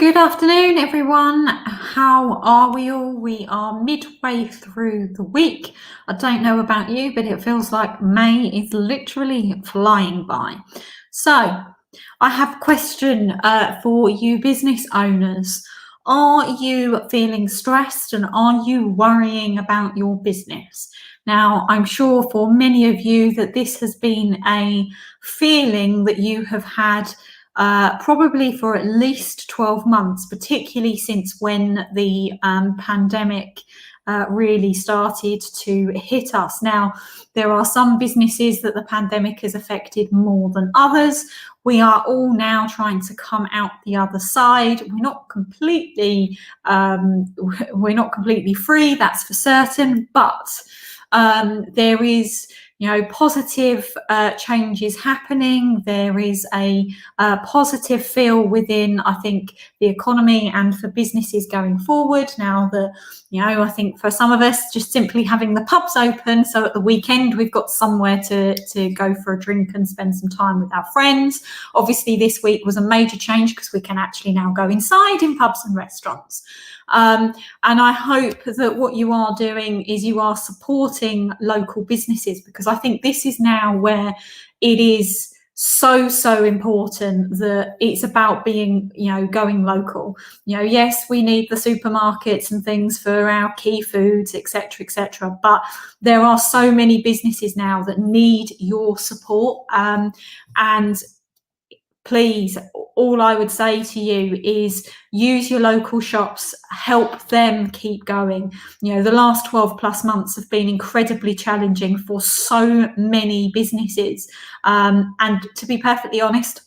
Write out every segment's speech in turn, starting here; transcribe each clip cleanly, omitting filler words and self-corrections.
Good afternoon, everyone. How are we all? We are midway through the week. I don't know about you, but it feels like May is literally flying by. So, I have a question for you business owners. Are you feeling stressed and are you worrying about your business? Now, I'm sure for many of you that this has been a feeling that you have had probably for at least 12 months, particularly since when the pandemic really started to hit us. Now, there are some businesses that the pandemic has affected more than others. We are all now trying to come out the other side. We're not completely free, that's for certain, but there is positive changes happening. There is a positive feel within, I think, the economy and for businesses going forward. Now that, I think for some of us, just simply having the pubs open, so at the weekend we've got somewhere to go for a drink and spend some time with our friends. Obviously, this week was a major change because we can actually now go inside in pubs and restaurants. And I hope that what you are doing is you are supporting local businesses, because I think this is now where it is so important that it's about being, going local. Yes, we need the supermarkets and things for our key foods, etc., but there are so many businesses now that need your support. And please, all I would say to you is use your local shops, help them keep going. The last 12 plus months have been incredibly challenging for so many businesses. And to be perfectly honest,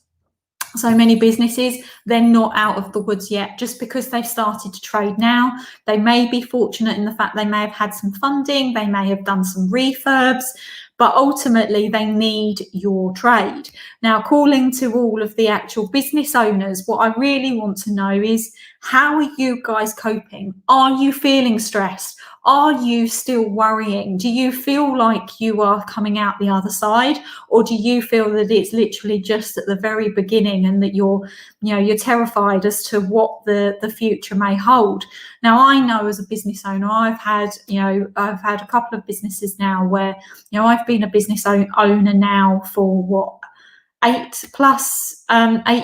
so many businesses, they're not out of the woods yet. Just because they've started to trade now, they may be fortunate in the fact they may have had some funding, they may have done some refurbs, but ultimately they need your trade. Now, calling to all of the actual business owners, what I really want to know is, how are you guys coping? Are you feeling stressed? Are you still worrying? Do you feel like you are coming out the other side? Or do you feel that it's literally just at the very beginning and that you're terrified as to what the future may hold? Now, I know as a business owner, I've had a couple of businesses now where, I've been a business owner now for 8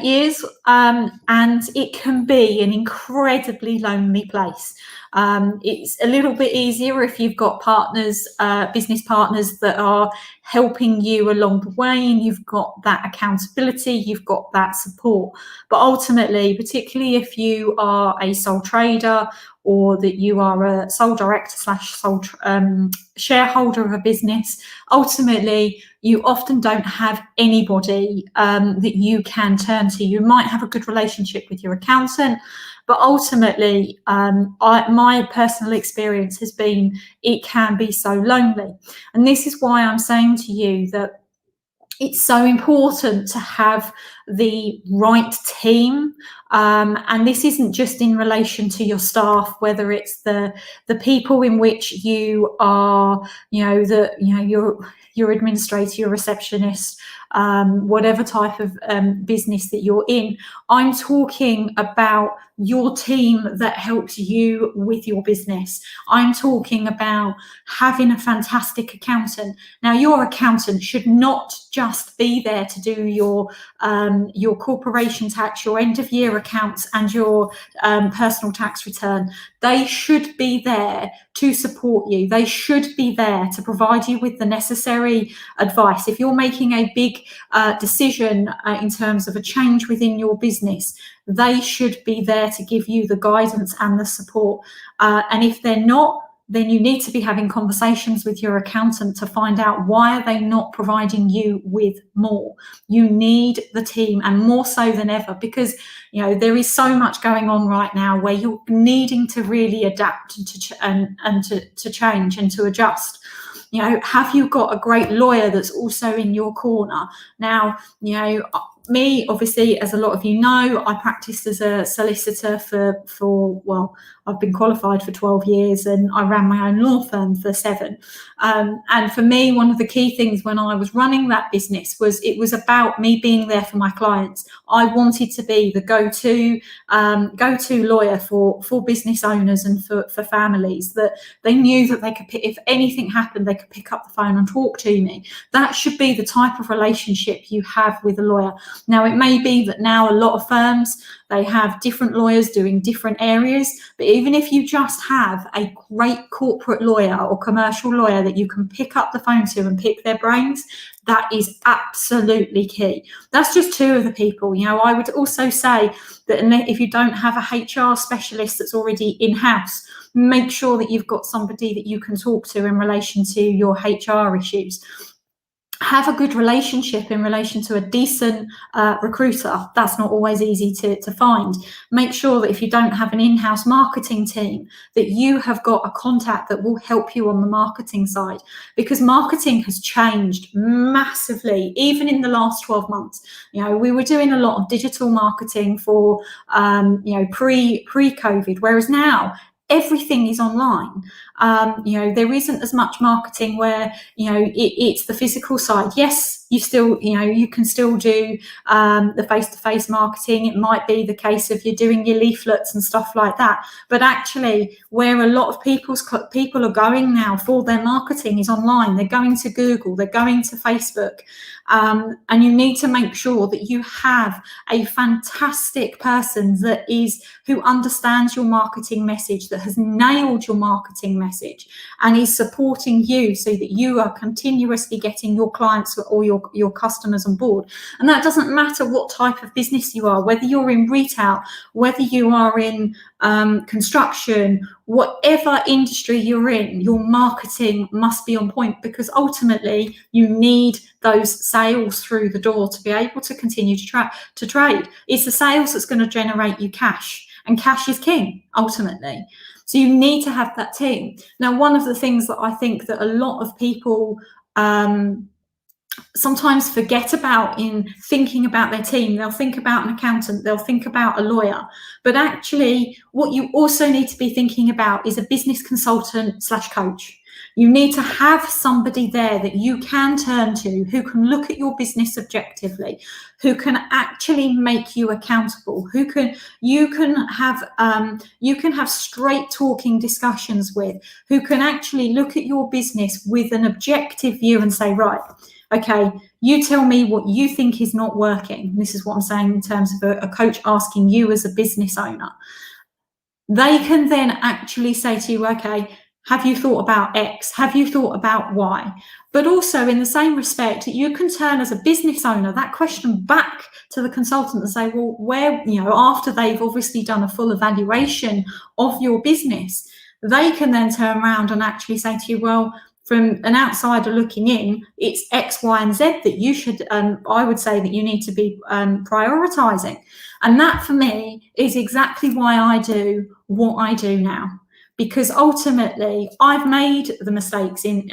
years, and it can be an incredibly lonely place. It's a little bit easier if you've got partners, business partners that are helping you along the way, and you've got that accountability, you've got that support. But ultimately, particularly if you are a sole trader or that you are a sole director / sole shareholder of a business, ultimately you often don't have anybody that you can turn to. You might have a good relationship with your accountant, but ultimately my personal experience has been it can be so lonely. And this is why I'm saying to you that it's so important to have the right team, and this isn't just in relation to your staff, whether it's the people in which you are, your administrator, your receptionist, whatever type of business that you're in. I'm talking about your team that helps you with your business. I'm talking about having a fantastic accountant. Now, your accountant should not just be there to do your corporation tax, your end of year accounts, and your personal tax return. They should be there to support you. They should be there to provide you with the necessary advice. If you're making a big decision in terms of a change within your business, they should be there to give you the guidance and the support. And if they're not, then you need to be having conversations with your accountant to find out why are they not providing you with more. You need the team, and more so than ever, because there is so much going on right now where you're needing to really adapt and to change and to adjust. Have you got a great lawyer that's also in your corner? Now, me, obviously, as a lot of you know, I practiced as a solicitor well, I've been qualified for 12 years and I ran my own law firm for 7. And for me, one of the key things when I was running that business was it was about me being there for my clients. I wanted to be the go-to lawyer for business owners and for families, that they knew that they could, if anything happened, they could pick up the phone and talk to me. That should be the type of relationship you have with a lawyer. Now, it may be that now a lot of firms, they have different lawyers doing different areas, but even if you just have a great corporate lawyer or commercial lawyer that you can pick up the phone to and pick their brains, that is absolutely key. That's just 2 of the people. You know, I would also say that if you don't have a HR specialist that's already in-house, make sure that you've got somebody that you can talk to in relation to your HR issues. Have a good relationship in relation to a decent recruiter. That's not always easy to find. Make sure that if you don't have an in-house marketing team, that you have got a contact that will help you on the marketing side, because marketing has changed massively, even in the last 12 months. You know, we were doing a lot of digital marketing for, pre-COVID, whereas now everything is online. There isn't as much marketing where, it's the physical side. Yes, you can still do the face-to-face marketing. It might be the case of you're doing your leaflets and stuff like that. But actually, where a lot of people are going now for their marketing is online. They're going to Google, they're going to Facebook. And you need to make sure that you have a fantastic person who understands your marketing message, that has nailed your marketing message and is supporting you so that you are continuously getting your clients or your customers on board. And that doesn't matter what type of business you are, whether you're in retail, whether you are in construction, whatever industry you're in, your marketing must be on point, because ultimately you need those sales through the door to be able to continue to trade. It's the sales that's going to generate you cash, and cash is king ultimately. So you need to have that team. Now, one of the things that I think that a lot of people sometimes forget about in thinking about their team, they'll think about an accountant, they'll think about a lawyer, but actually what you also need to be thinking about is a business consultant / coach. You need to have somebody there that you can turn to, who can look at your business objectively, who can actually make you accountable, you can have straight talking discussions with, who can actually look at your business with an objective view and say, right, okay, you tell me what you think is not working. This is what I'm saying in terms of a coach asking you as a business owner. They can then actually say to you, okay, have you thought about X? Have you thought about Y? But also, in the same respect, you can turn as a business owner that question back to the consultant and say, well, where, after they've obviously done a full evaluation of your business, they can then turn around and actually say to you, well, from an outsider looking in, it's X, Y, and Z that you should, I would say that you need to be prioritizing. And that for me is exactly why I do what I do now. Because ultimately, I've made the mistakes in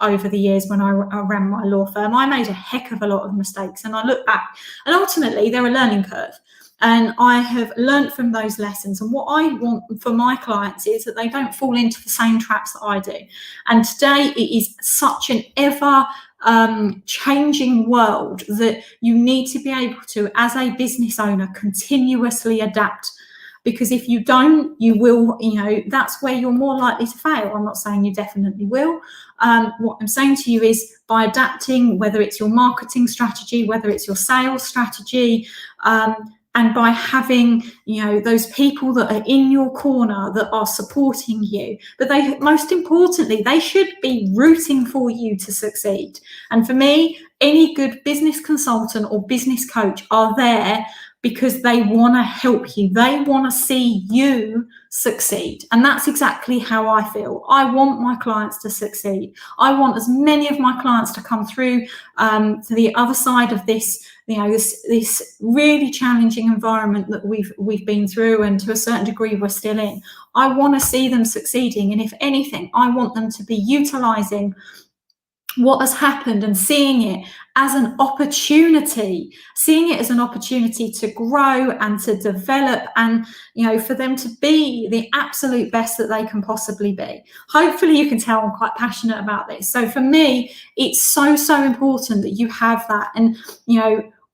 over the years when I ran my law firm. I made a heck of a lot of mistakes, and I look back, and ultimately they're a learning curve. And I have learned from those lessons. And what I want for my clients is that they don't fall into the same traps that I do. And today it is such an ever changing world that you need to be able to, as a business owner, continuously adapt. Because if you don't, you will, that's where you're more likely to fail. I'm not saying you definitely will. What I'm saying to you is, by adapting, whether it's your marketing strategy, whether it's your sales strategy, and by having, those people that are in your corner that are supporting you, but most importantly, they should be rooting for you to succeed. And for me, any good business consultant or business coach are there because they want to help you. They want to see you succeed. And that's exactly how I feel. I want my clients to succeed. I want as many of my clients to come through to the other side of this, this really challenging environment that we've been through, and to a certain degree we're still in. I want to see them succeeding. And if anything, I want them to be utilizing what has happened and seeing it as an opportunity, to grow and to develop, and for them to be the absolute best that they can possibly be. Hopefully you can tell I'm quite passionate about this. So for me, it's so important that you have that. And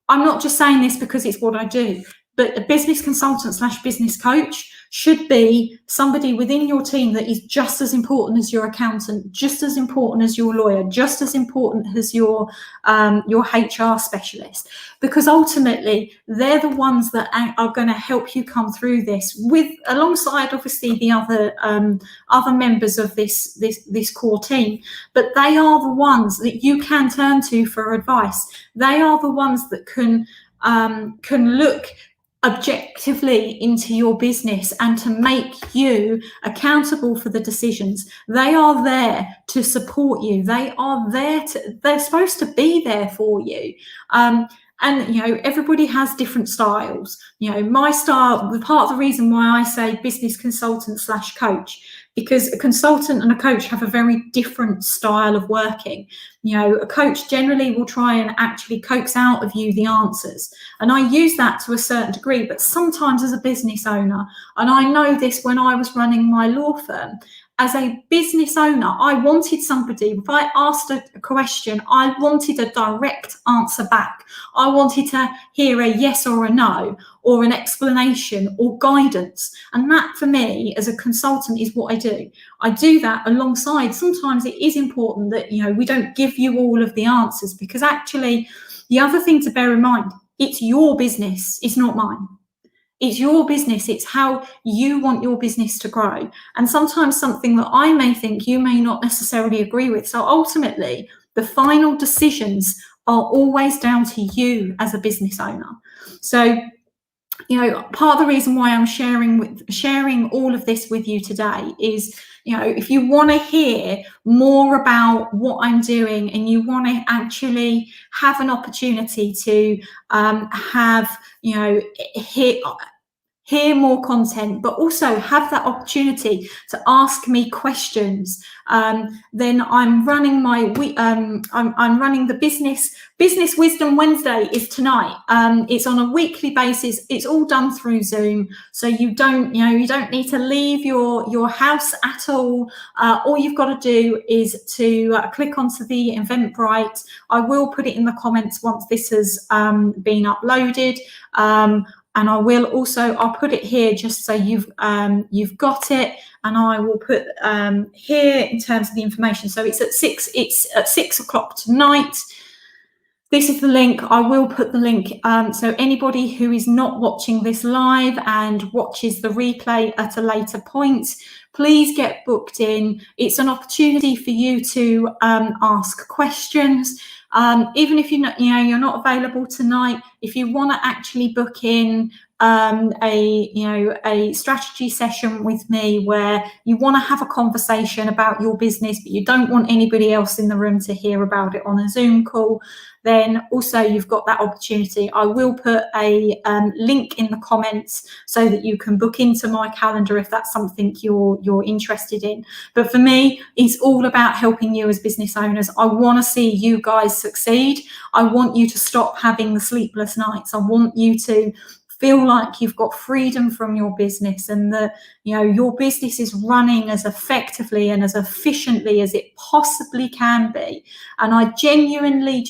I'm not just saying this because it's what I do, but a business consultant / business coach should be somebody within your team that is just as important as your accountant, just as important as your lawyer, just as important as your HR specialist, because ultimately they're the ones that are going to help you come through this, alongside obviously the other members of this core team. But they are the ones that you can turn to for advice. They are the ones that can look objectively into your business and to make you accountable for the decisions. They are there to support you. They're supposed to be there for you. And everybody has different styles. My style, part of the reason why I say business consultant / coach, because a consultant and a coach have a very different style of working. A coach generally will try and actually coax out of you the answers. And I use that to a certain degree, but sometimes as a business owner, and I know this when I was running my law firm, as a business owner, I wanted somebody, if I asked a question, I wanted a direct answer back. I wanted to hear a yes or a no, or an explanation or guidance. And that for me as a consultant is what I do. I do that alongside, sometimes it is important that, we don't give you all of the answers, because actually the other thing to bear in mind, it's your business, it's not mine. It's your business. It's how you want your business to grow. And sometimes something that I may think you may not necessarily agree with. So ultimately, the final decisions are always down to you as a business owner. So, part of the reason why I'm sharing all of this with you today is, if you want to hear more about what I'm doing and you want to actually have an opportunity to hear more content, but also have that opportunity to ask me questions, then I'm running I'm running the business wisdom Wednesday is tonight. It's on a weekly basis. It's all done through Zoom, so you don't need to leave your house at all. All you've got to do is to click onto the Eventbrite. I will put it in the comments once this has been uploaded. And I'll put it here just so you've got it, and I will put here in terms of the information. So it's at 6 o'clock tonight. This is the link. I will put the link. So anybody who is not watching this live and watches the replay at a later point, please get booked in. It's an opportunity for you to ask questions. Even if you're not available tonight, if you want to actually book in a strategy session with me where you want to have a conversation about your business, but you don't want anybody else in the room to hear about it on a Zoom call, then also you've got that opportunity. I will put a link in the comments so that you can book into my calendar if that's something you're interested in. But for me, it's all about helping you as business owners. I want to see you guys succeed. I want you to stop having the sleepless nights. I want you to feel like you've got freedom from your business, and that your business is running as effectively and as efficiently as it possibly can be. And I genuinely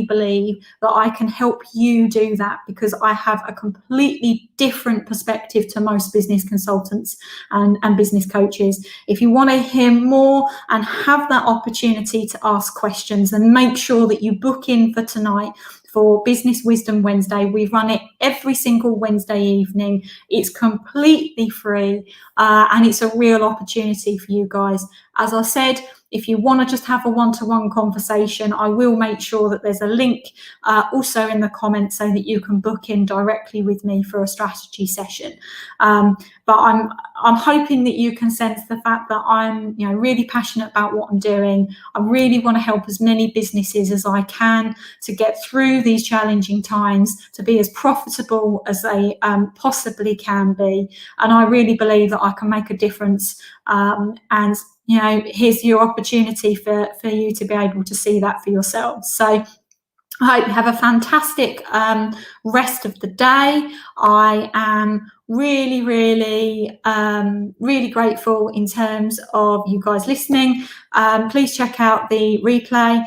believe that I can help you do that, because I have a completely different perspective to most business consultants and business coaches. If you want to hear more and have that opportunity to ask questions, then make sure that you book in for tonight for Business Wisdom Wednesday. We run it every single Wednesday evening. It's completely free, and it's a real opportunity for you guys. As I said, if you want to just have a one-to-one conversation, I will make sure that there's a link also in the comments so that you can book in directly with me for a strategy session. But I'm hoping that you can sense the fact that I'm really passionate about what I'm doing. I really want to help as many businesses as I can to get through these challenging times, to be as profitable as they possibly can be. And I really believe that I can make a difference and you know, here's your opportunity for you to be able to see that for yourselves. So I hope you have a fantastic rest of the day. I am really, really, really grateful in terms of you guys listening. Please check out the replay.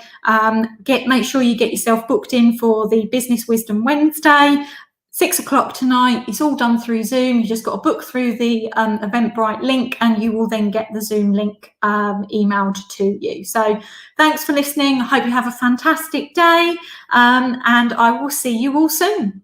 Make sure you get yourself booked in for the Business Wisdom Wednesday. 6 o'clock tonight. It's all done through Zoom. You just got to book through the Eventbrite link, and you will then get the Zoom link emailed to you. So thanks for listening. I hope you have a fantastic day, and I will see you all soon.